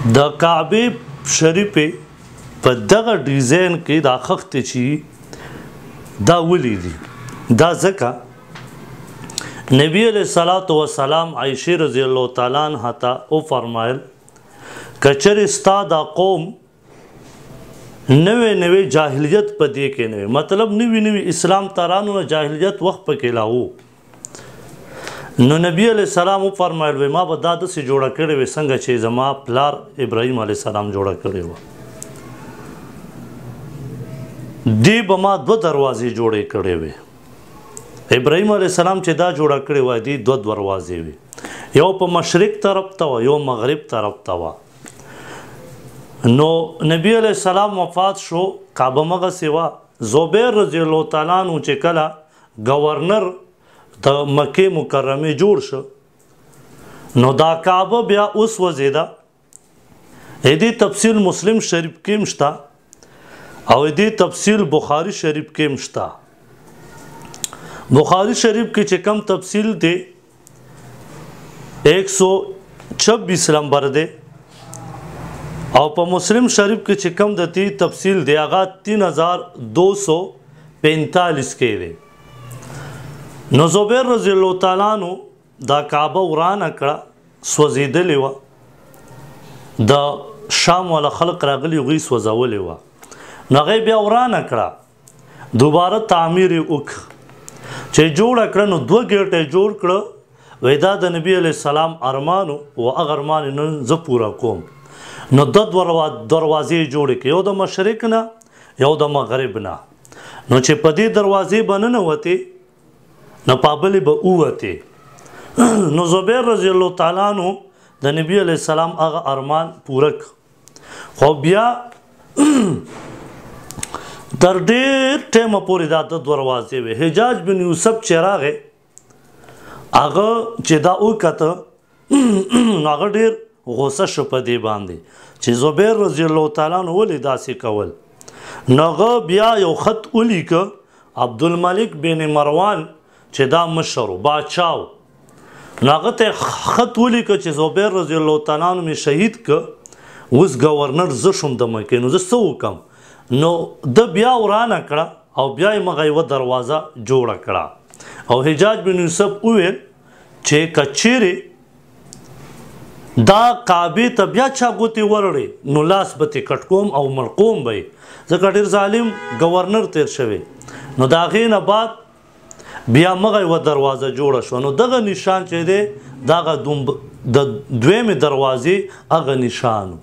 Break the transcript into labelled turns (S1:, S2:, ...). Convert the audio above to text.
S1: د کعبه شریفه په دغه ډیزاین کې دا خښتې چې دا ولې دي دا ځکه نبی علیہ الصلوۃ والسلام عائشہ رضی الله تعالی عنها ته او فرمایل کچر ستا دا قوم نوې جاهلیت په دې کې نه مطلب نوې اسلام ترانو جاهلیت وخت پکې لاو نو نبی علیہ السلام فرمایل ما به دا داسې جوړه کړې وې څنګه چې زما پلار ابراهیم علیہ السلام جوړه کړې وه دی به ما دوه دروازې جوړې کړې وې ابراهیم علیہ السلام چې دا جوړه کړې وه دی دوه دروازې وې یو په مشرق طرف ته وه یو مغرب طرف ته وه نو نبی علیہ السلام وفات شو کعبه مغسې وه زبیر رضی الله تعالی عنہ چې کله گورنر د مکې مکرمې جوړ شو نو دا کعبه بیا اوس وزیده دې تفصیل مسلم شریف کې مشته او دې تفصیل بخاری شریف کې مشته بخاری شریف کې چې کم تفصیل دی 126 نمبر دی او په مسلم شریف کې چې کم دتی تفصیل دی هغه 3245 کې دی نو زبیر رضی الله تعالی عنہ دا کعبه ورانه کړه سوځېدلې وه د شام والا خلق راغلي هغوی سوځولې وه نو هغه بیا ورانه کړه دوباره تعمیر یې وکړه چې جوړه کړه نو دوه ګیټه جوړ کړه وایي دا د نبي علیه السلام ارمانو و هغه ارمان یې نن زه پوره کوم نو دوه دروازې جوړې کړې یو د مشرق نه یو د مغرب نه نو چې په دې دروازې به ننوتې نو پابلې به ووتې نو زبیر رضی الله تعالی عنہ د نبی علیه السلام هغه ارمان پوره خو بیا تر ډېر ټیمه پورې دا د دروازې وې حجاج بن یوسف چې راغی هغه چې دا وکته نو هغه ډېر غوسه شو په دې باندې چې زبیر رضی الله تعالی عنہ ولې داسې کول نو هغه بیا یو خط ولیکه عبدالملک بن مروان چې دا مشر و بادشاه و نو هغه ته خط ولیکه چې زبیر رضی الله تعالی عنہ مې شهید که اوس ګورنر زه شوم د مکې نو زه څه وکړم نو د بیا ورانه کړه او بیا یې مغه یوه دروازه جوړه کړه او حجاج بن یوسف وویل چې که چیرې دا کعبې ته بیا چا ګوتې ورړې نو لاس به ترې کټ کوم او مړقوم به یې ځکه ډېر ظالم ګورنر تیر شوی نو د هغې نه بعد بیا مغه یوه دروازه جوړه شوه نو دغه نشان چې دی دغه د دویمې دروازې هغه نشان